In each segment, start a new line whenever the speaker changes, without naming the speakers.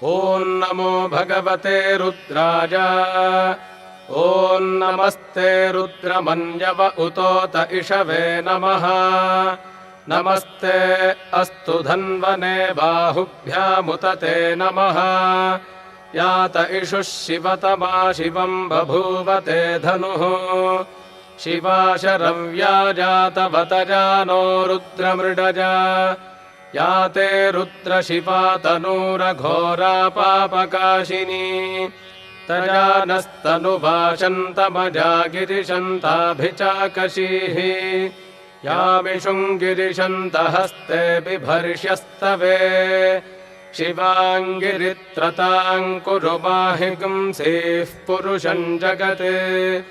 ॐ नमो भगवते रुद्राय। ॐ नमस्ते रुद्रमन्यव उतोत इषवे नमः। नमस्ते अस्तु धन्वने बाहुभ्यामुत ते नमः। यात इषुः शिवतमा शिवम् बभूवते धनुः। शिवा शरव्या जातवतजानो रुद्रमृडजा। याते रुद्रशिवा तनूरघोरा पापकाशिनी। तजानस्तनुभाषन्तमजा गिरिशन्ताभिचाकशीः। यामिषुङ्गिरिशन्तहस्ते बिभर्ष्यस्तवे। शिवाङ्गिरित्रताम् कुरु माहि गुंसीः पुरुषम् जगत्।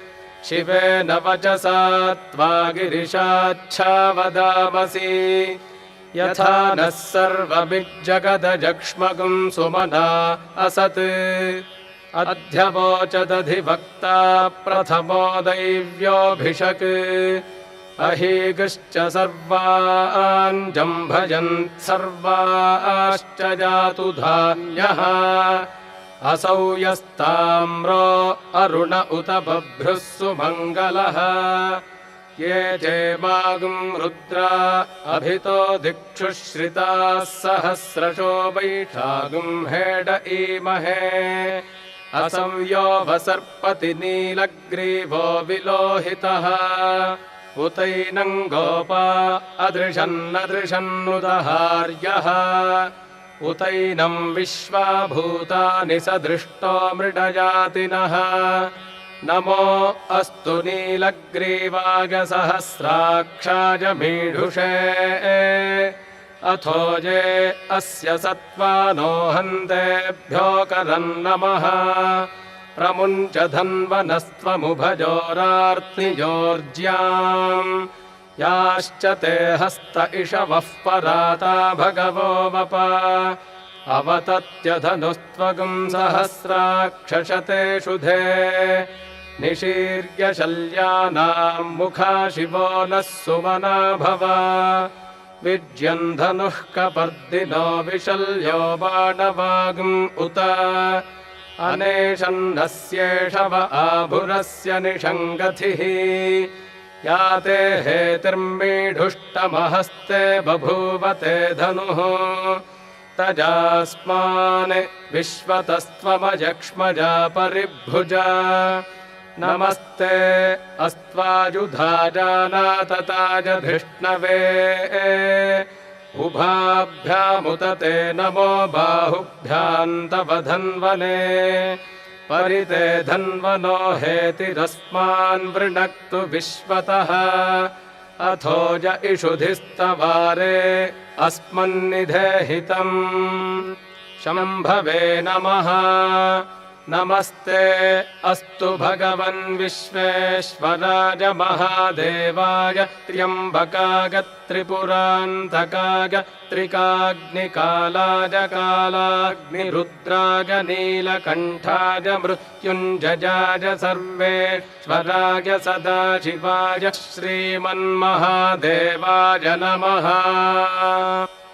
शिवेन वचसा त्वा गिरिशाच्छा वदामसि। यथा नः सर्वमिज्जगदजक्ष्मगुम् सुमना असत्। अध्यवोचदधिवक्ता प्रथमो दैव्योऽभिषक्। अहीगश्च सर्वान् जम्भयन् सर्वाश्च जातु धान्यः। असौ यस्ताम्रो अरुण उत बभ्रुः सुमङ्गलः। ये चेमागुम् रुद्रा अभितो दिक्षुश्रिताः सहस्रशो वैशागुम् हेड ईमहे। असंयो वसर्पति नीलग्रीवो विलोहितः। उतैनम् गोपा अदृशन्नदृशन्नुदहार्यः। उतैनम् विश्वा भूतानि सदृष्टो मृडजातिनः। नमो अस्तु नीलग्रीवाय सहस्राक्षाय मीढुषे। अथोजे अस्य सत्त्वानो हन्तेभ्यो करम् नमः। प्रमुञ्च धन्वनस्त्वमुभजोरार्तिजोर्ज्याम्। याश्च ते हस्त इषवः पराता भगवो वप। अवतत्यधनुस्त्वगुम् सहस्राक्षशते शुधे। निशीर्य शल्यानाम् मुखा शिवो नः सुमना भव। विज्यम् धनुः कपर्दिनो विशल्यो बाणवागुम् उत। अनेशन्नस्येषव आभुरस्य निषङ्गथिः। याते हेतिर्मीढुष्टमहस्ते बभूवते धनुः। तजास्मान् विश्वतस्त्वमजक्ष्मजा परिभुजा। नमस्ते अस्त्वायुधा जानातताजधिष्णवे। उभाभ्यामुत ते नमो बाहुभ्याम् तव धन्वने। परिते धन्वनो हेतिरस्मान् वृणक्तु विश्वतः। अथोज इषुधिस्तवारे अस्मन्निधेहितम्। शम्भवे नमः। नमस्ते अस्तु भगवन् विश्वेश्वराय महादेवाय। त्र्यम्बकाय त्रिपुरान्तकाय त्रिकाग्निकालाय कालाग्निरुद्राय नीलकण्ठाय मृत्युञ्जयाय सर्वेश्वराय सदाशिवाय श्रीमन्महादेवाय नमः।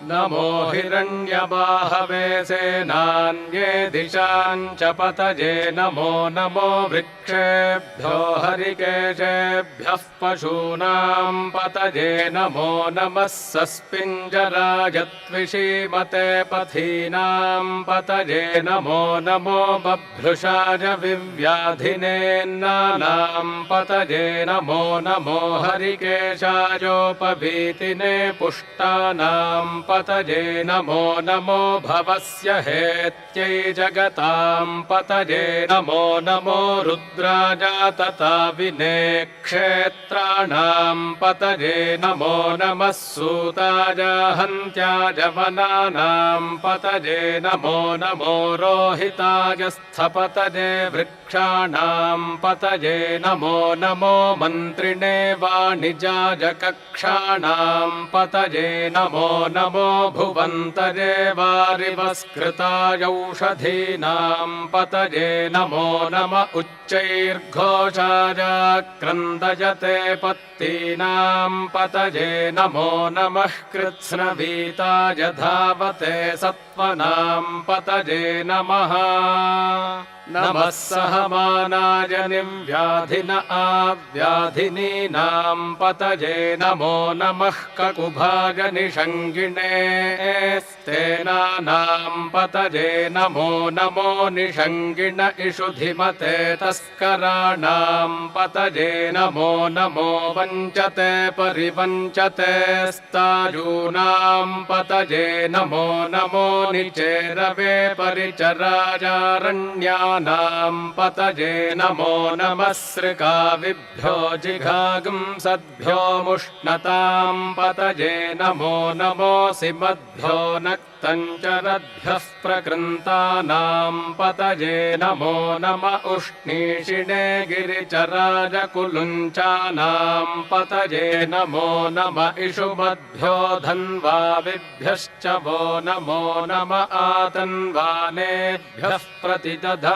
नमो हिरण्यबाहवे सेनान्ये दिशाम् च पतये। नमो नमो वृक्षेभ्यो हरिकेशेभ्यः पशूनाम् पतये। नमो नमः सस्पिञ्जराय त्विषीमते पथीनाम् पतये। नमो नमो बभ्रुषाय विव्याधिनेन्नानाम् पतये। नमो नमो हरिकेशायोपवीतिने पुष्टानाम् पतये। नमो नमो भवस्य हेत्यै जगताम् पतये। नमो नमो रुद्राय तथा विने क्षेत्राणाम् पतये। नमो नमः सूताय हन्त्याय वनानाम् पतये। नमो नमो रोहिताय स्थपतये वृक्षाणाम् पतये। नमो नमो मन्त्रिणे वाणिजाय कक्षाणाम् पतये। नमो नमो नमो भुवन्तये वारिवस्कृतायौषधीनां पतये नमो नम उच्चैर्घोषाय क्रन्दयते पत्तीनां पतये नमो नमः कृत्स्नवीताय धावते सत्त्वनां पतये नमः नमः सहमानाय निव्याधिन आव्याधिनीनां पतये नमो नमः ककुभाय निषङ्गिणे स्तेनानां पतये नमो नमो निषङ्गिण इषुधिमते तस्कराणां पतये नमो नमो वञ्चते परिवञ्चते स्तायूनां पतये नमो नमो निचेरवे परिचरायारण्यानां पतये नमो नमः सृकाविभ्यो जिघागुंसद्भ्यो मुष्णतां पतये नमो नमोऽसि मद्भ्यो नक्तञ्चरद्भ्यः प्रकृन्तानां पतये नमो नम उष्णीषिणे गिरिचराय कुलुञ्चानां पतये नमो नम इषुमद्भ्यो धन्वाविभ्यश्च वो नमो नम आतन्वानेभ्यः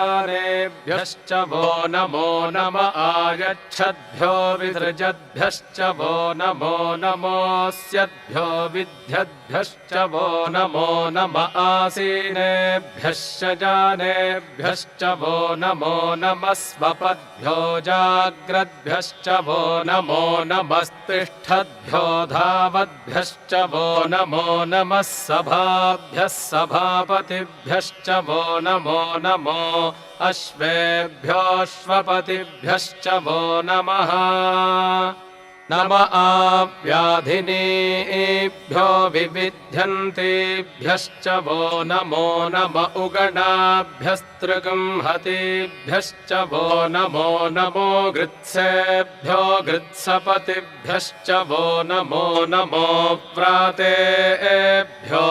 प्रतिदधानेभ्यश्च वो नमो नम आयच्छद्भ्यो विसृजद्भ्यश्च वो नमो नमोऽस्यद्भ्यो विद्यद्भ्यश्च वो नमो नम आसीनेभ्यश्च जानेभ्यश्च वो नमो नमः स्वपद्भ्यो जाग्रद्भ्यश्च वो नमो नमस्तिष्ठद्भ्यो धावद्भ्यश्च वो नमो नमः सभाभ्यः सभापतिभ्यश्च वो नमो नमो अश्वेभ्योऽश्वपतिभ्यश्च वो नमः नम आव्याधिनीभ्यो विविध्यन्तेभ्यश्च वो नमो नम उगणाभ्यस्त्रिगंहतेभ्यश्च वो नमो नमो गृत्सेभ्यो गृत्सपतिभ्यश्च वो नमो नमो व्रातेभ्यो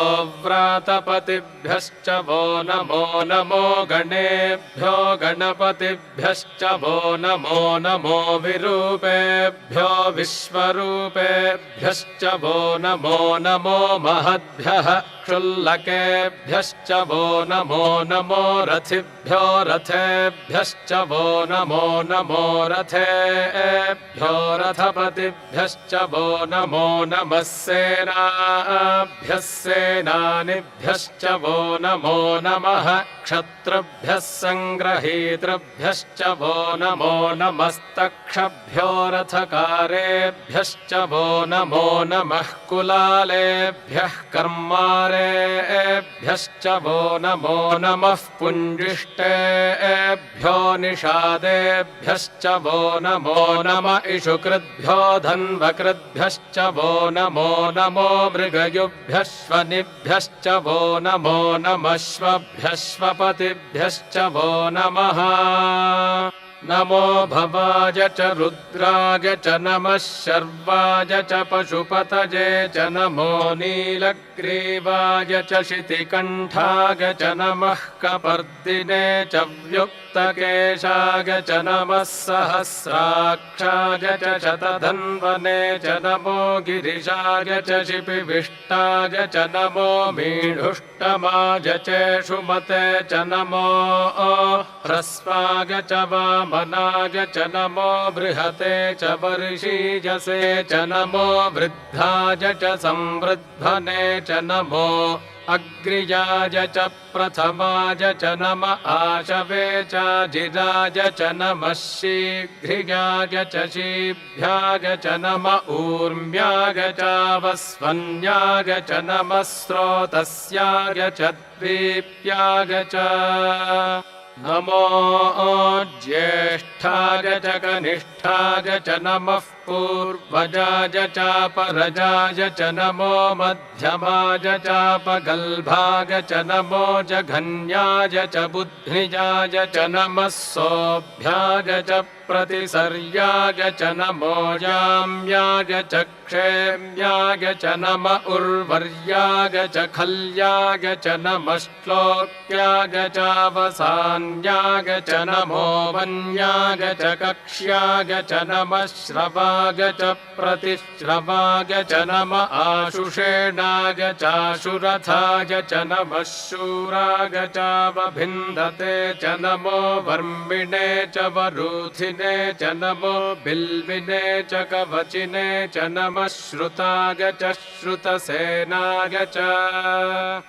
व्रातपतिभ्यश्च वो नमो नमो गणेभ्यो गणपतिभ्यश्च वो नमो नमो विरूपेभ्यो विश्वरूपेभ्यश्च वो नमो नमो महद्भ्यः क्षुल्लकेभ्यश्च वो नमो नमो रथिभ्यो रथेभ्यश्च वो नमो नमो रथेभ्यो रथपतिभ्यश्च वो नमो नमः सेनाभ्यः सेनानिभ्यश्च वो नमो नमः क्षत्रुभ्यः सङ्ग्रहीतृभ्यश्च वो नमो नमस्तक्षभ्यो रथकारेभ्यश्च वो नमो नमः कुलालेभ्यः कर्मारेभ्यश्च वो नमो नमः पुञ्जिष्टेभ्यो निषादेभ्यश्च वो नमो नम इषुकृद्भ्यो धन्वकृद्भ्यश्च वो नमो नमो मृगयुभ्यश्वनिभ्यश्च वो नमो नमश्वभ्यश्वपतिभ्यश्च वो नमः नमो भवाय च रुद्राय च नमः शर्वाय च पशुपतये च नमो नीलग्रीवाय च शितिकण्ठाय च नमः कपर्दिने च व्युक्तकेशाय च नमः सहस्राक्षाय च शतधन्वने च नमो गिरिशाय च शिपिविष्टाय च नमो मीढुष्टमाय चेषुमते च नमो ह्रस्वाय च वामनाय च नमो बृहते च वर्षीयसे च नमो वृद्धाय च संवृद्धने च नमो अग्र्याय च प्रथमाय च नम आशवे च जिराय च नमः शीघ्रियाय च शीभ्याय च नम ऊर्म्याय च वस्वन्याय च नमः स्रोतस्याय च द्वीप्याय च नमो ज्येष्ठाय च कनिष्ठाय च नमः पूर्वजाय चापरजाय च नमो मध्यमाय चापगल्भाय च नमो जघन्याय च बुद्धिजाय च नमः सोऽभ्याय च प्रतिसर्याय च नमो याम्याय च क्षेम्याय च नम उर्वर्याय च खल्याय च नमः श्लोक्याय चावसान्याय च नमो वन्याय च कक्ष्याय च नमः श्रवाय च प्रतिश्रवाय च नम आशुषेणाय चाशुरथाय च नमः शूराय चावभिन्दते च नमो वर्मिणे च वरूथिने च नमो बिल्विने च कवचिने च नमः श्रुताय च श्रुतसेनाय च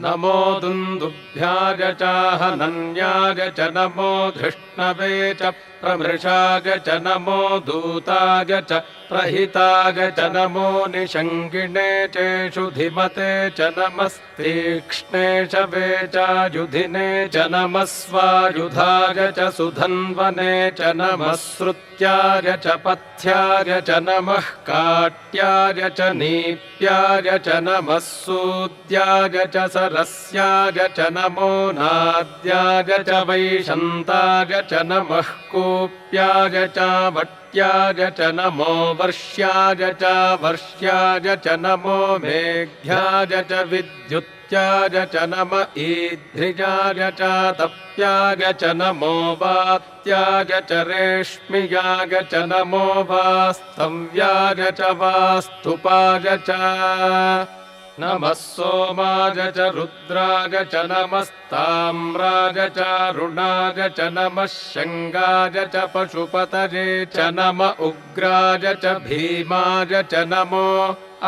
नमो दुन्दुभ्याय चाहनन्याय च नमो धृष्णवे च प्रमृषाय च नमो दूताय च प्रहिताय च नमो निषङ्गिणे चेषुधिमते च नमस्तीक्ष्णे शवे चायुधिने च नमः स्वायुधाय च सुधन्वने च नमः श्रुत्याय च पथ्याय च नमः काट्याय च नीप्याय च नमः सूद्याय च सरस्याय च नमो नाद्याय च वैशन्ताय च नमः कूप्याय च वट्याय च नमो वर्ष्याय च वर्ष्याय च नमो मेघ्याय च विद्युत्याय च नम ईद्ध्रिजाय च तप्याय च नमो वात्याय च रेश्म्याय च नमो वास्तव्याय च वास्तुपाय च नमः सोमाय च रुद्राय च नमस्ताम्राय च रुणाय च नमः शङ्गाय च पशुपतये च नम उग्राय च भीमाय च नमो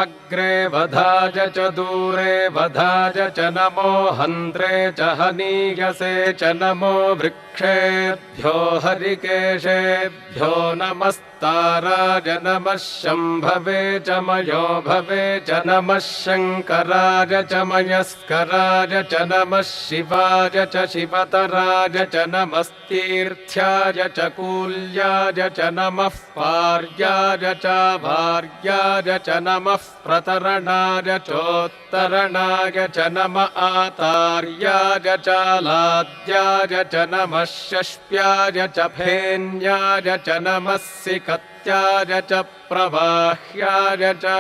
अग्रे वधाय च दूरे वधाय च नमो हन्त्रे च हनीयसे च नमो वृक्षेभ्यो हरिकेशेभ्यो नमस्ताराय नमः शम्भवे च मयो भवे च नमः शङ्कराय च मयस्कराय च नमः शिवाय च शिवतराय च नमस्तीर्थ्याय च कूल्याय च नमः पार्याय च भार्याय च नमः प्रतरणाय चोत्तरणाय च नम आतार्याय च लाद्याय च नमः षष्प्याय च फेन्याय च नमः सिकत्याय च प्रवाह्याय च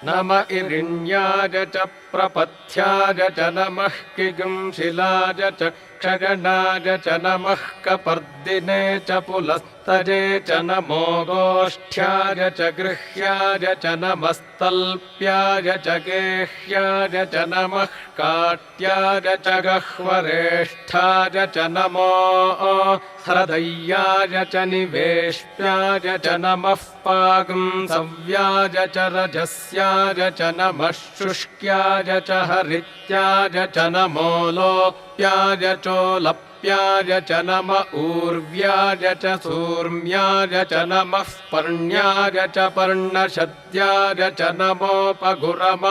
नम इरिण्याय च प्रपथ्याय च नमः किगुंशिलाय च क्षगणाय च नमः कपर्दिने च पुलस्तजे च नमो गोष्ठ्याय च गृह्याय च नमस्तल्प्याय च गेह्याय च नमः काट्याय च गह्वरेष्ठाय च नमो हृदय्याय च निवेश्याय च नमः पागुंसव्याय च रजस्याय च नमः शुष्क्याय च हरित्याय च नमो लोप्याय चोलप्याय च नम ऊर्व्याय च सूर्म्याय च नमः पर्ण्याय च पर्णशद्याय च नमोपगुरमाणाय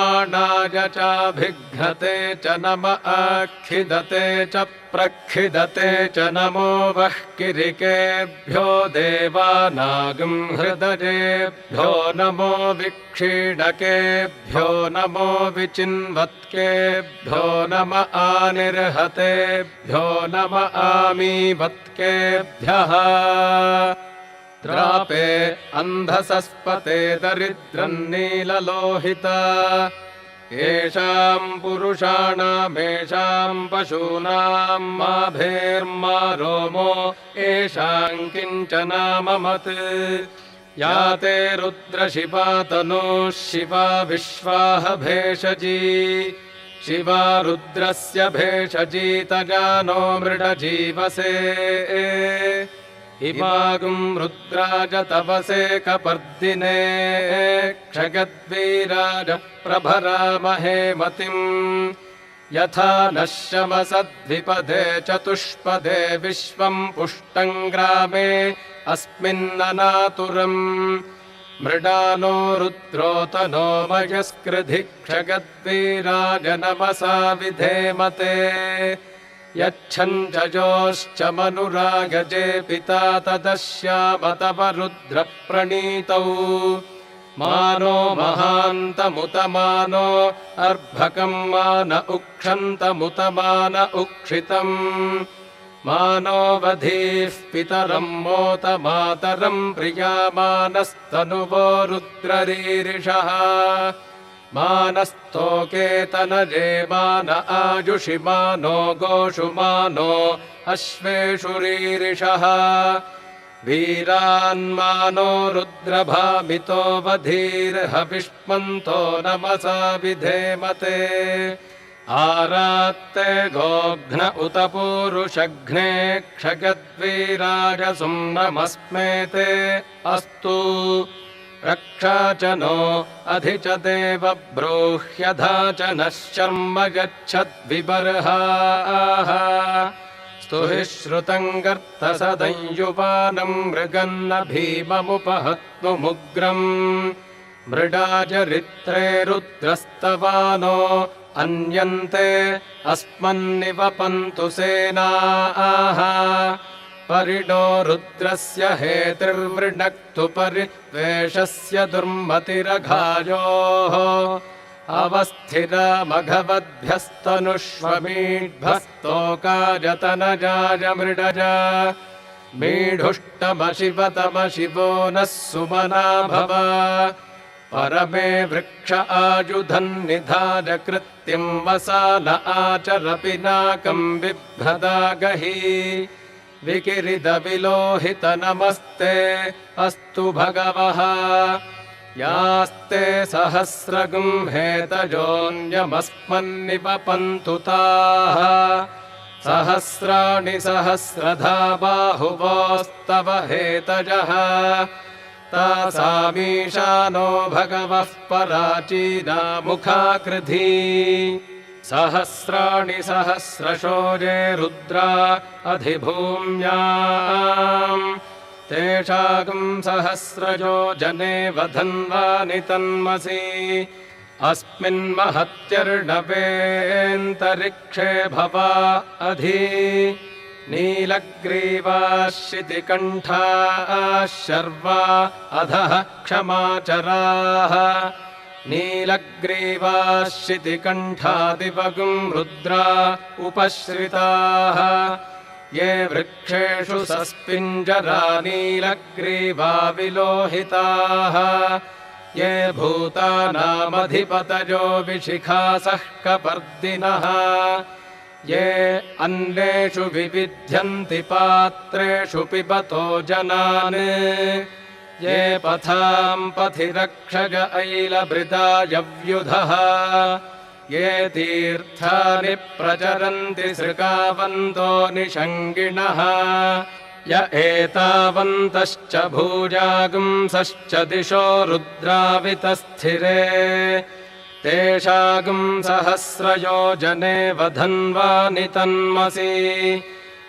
चाभिघ्नते च नम आखिदते च प्रखिदते च नमो वह्किरिकेभ्यो देवानागं हृदयेभ्यो नमो विक्षीणकेभ्यो नमो विचिन्वत्केभ्यो नम आनिर्हतेभ्यो नम आमीवत्केभ्यः द्रापे अन्धसस्पते दरिद्रन्नीललोहिता येषाम् पुरुषाणामेषाम् पशूनाम् माभेर्मा रोमो येषाम् किञ्चनाममत् या ते रुद्रशिवा तनूः शिवा विश्वाह भेषजी शिवा रुद्रस्य भेषजी तजानो मृडजीवसे इमागुं रुद्राज तपसे कपर्दिने क्षगद्वीराज प्रभरामहे मतिम् यथा नः शमसद्विपदे चतुष्पदे विश्वम् पुष्टम् ग्रामे अस्मिन्ननातुरम् मृडानो रुद्रोतनो मयस्कृधि क्षगद्वीराज नमसा विधेमते यच्छञ्जयोश्च मनुरागजे पिता तदश्याम तव रुद्रप्रणीतौ मानो महान्तमुतमानो अर्भकम् मान उक्षन्तमुतमान उक्षितम् मानो वधीः पितरम् मोत मातरम् प्रियामानस्तनुवो रुद्ररीरिषः मानस्तोकेतनजे मान आयुषि मानो गोषु मानो अश्वेषु रीरिषः वीरान्मानो रुद्रभामितो वधीर्हविष्मन्तो नमसा विधेमते आरात्ते गोघ्न उत पूरुषघ्ने क्षगद्वीराजसुं नमस्मेते अस्तु रक्षा च नो अधि च देव ब्रूह्यधा च नः शर्म गच्छद्विबर्हाः स्तुहि श्रुतं गर्तसदंयुवानं मृगन्न भीममुपहत्नुमुग्रम् मृडाचरित्रे रुद्रस्तवानो अन्यन्ते अस्मन्निवपन्तु सेनाः परिणो रुद्रस्य हेतिर्वृणक्तु परिद्वेषस्य दुर्मतिरघायोः अवस्थिरामघवद्भ्यस्तनुष्वमीढ्भस्तोकाजतनजाय मृडज मीढुष्टमशिवतमशिवो नः सुमना भव परमे वृक्ष आयुधन्निधाय कृत्यं वसान आचर पिनाकं बिभ्रदागहि विकिरितविलोहित नमस्ते अस्तु भगवः यास्ते सहस्रगुंहेतजोऽन्यमस्मन्निपपन्तु ताः सहस्राणि सहस्रधा बाहुवोस्तव हेतजः तासामीशानो भगवः पराचीना मुखाकृधी सहस्राणि सहस्रशो ये रुद्रा अधिभूम्याम् तेषां सहस्रजो जने वधन्वानि तन्मसि अस्मिन्महत्यर्णवेऽन्तरिक्षे भवा अधि नीलग्रीवाः शितिकण्ठाः शर्वा अधः क्षमाचराः नीलग्रीवाः शितिकण्ठादिवगुं रुद्रा उपश्रिताः ये वृक्षेषु सस्पिञ्जरा नीलग्रीवा विलोहिताः ये भूतानामधिपतयो विशिखासः कपर्दिनः ये अन्नेषु विविध्यन्ति पात्रेषु पिबतो जनान् ये पथां पथि रक्षज ऐलभृदायव्युधः ये तीर्थानि प्रचरन्ति सृगावन्तो निषङ्गिणः य एतावन्तश्च भूजागुंसश्च दिशो रुद्रावितस्थिरे तेषां सहस्रयोजने वधन्वानि तन्मसि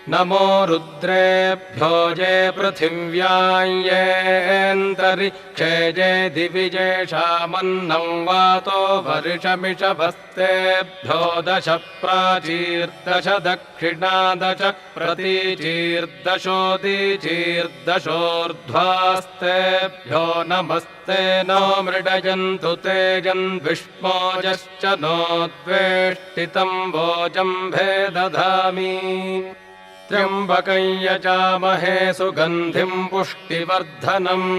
नमो रुद्रेभ्यो ये पृथिव्यां येऽन्तरिक्षे ये दिवि येषामन्नं वातो वर्षमिषभस्तेभ्यो दश प्राचीर्दश दक्षिणादश प्रतीचीर्दशोदीचीर्दशोर्ध्वास्तेभ्यो नमस्ते नो मृडयन्तु तेजन्विष्मोजश्च नो द्वेष्टितं वोजम्भे दधामि त्र्यम्बकं यजामहे सुगन्धिं पुष्टिवर्धनम्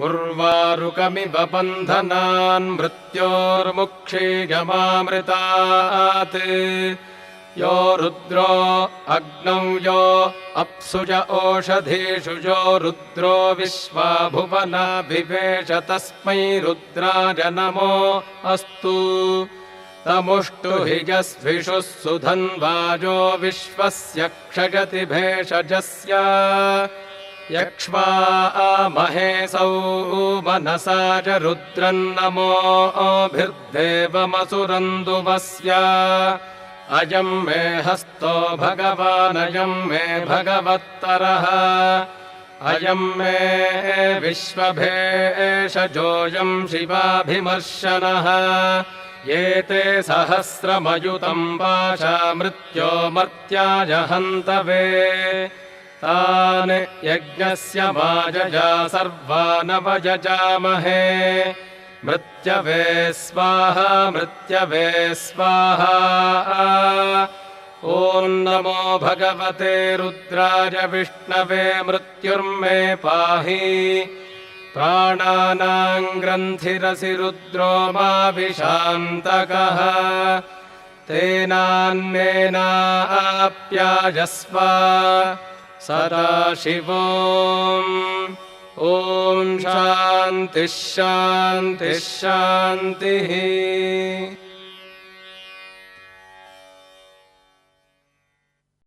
उर्वारुकमिव बन्धनान् मृत्योर्मुक्षीयमामृतात् यो रुद्रो अग्नौ यो अप्सुज ओषधीषु यो रुद्रो विश्वा भुवनाभिवेश तस्मै रुद्राय नमो अस्तु तमुष्टु हि यस्विषुः सुधन्वाजो विश्वस्य क्षयति भेषजस्य यक्ष्वामहेसौ मनसा च रुद्रन्नमोभिर्देवमसुरन्दुवस्य अयं मे हस्तो भगवानयं मे भगवत्तरः अयं मे विश्वभेषजोऽयं शिवाभिमर्शनः ये ते सहस्रमयुतं पाशा मृत्यो मर्त्याय हन्तवे तान् यज्ञस्य माजजा सर्वानवयजामहे मृत्यवे स्वाहा मृत्यवे स्वाहा ॐ नमो भगवते रुद्राय विष्णवे मृत्युर्मे पाहि प्राणानां ग्रन्थिरसि रुद्रो मा विशान्तकः तेनान्नेनाप्यायस्व सदाशिवो ॐ शान्तिः शान्तिः शान्तिः।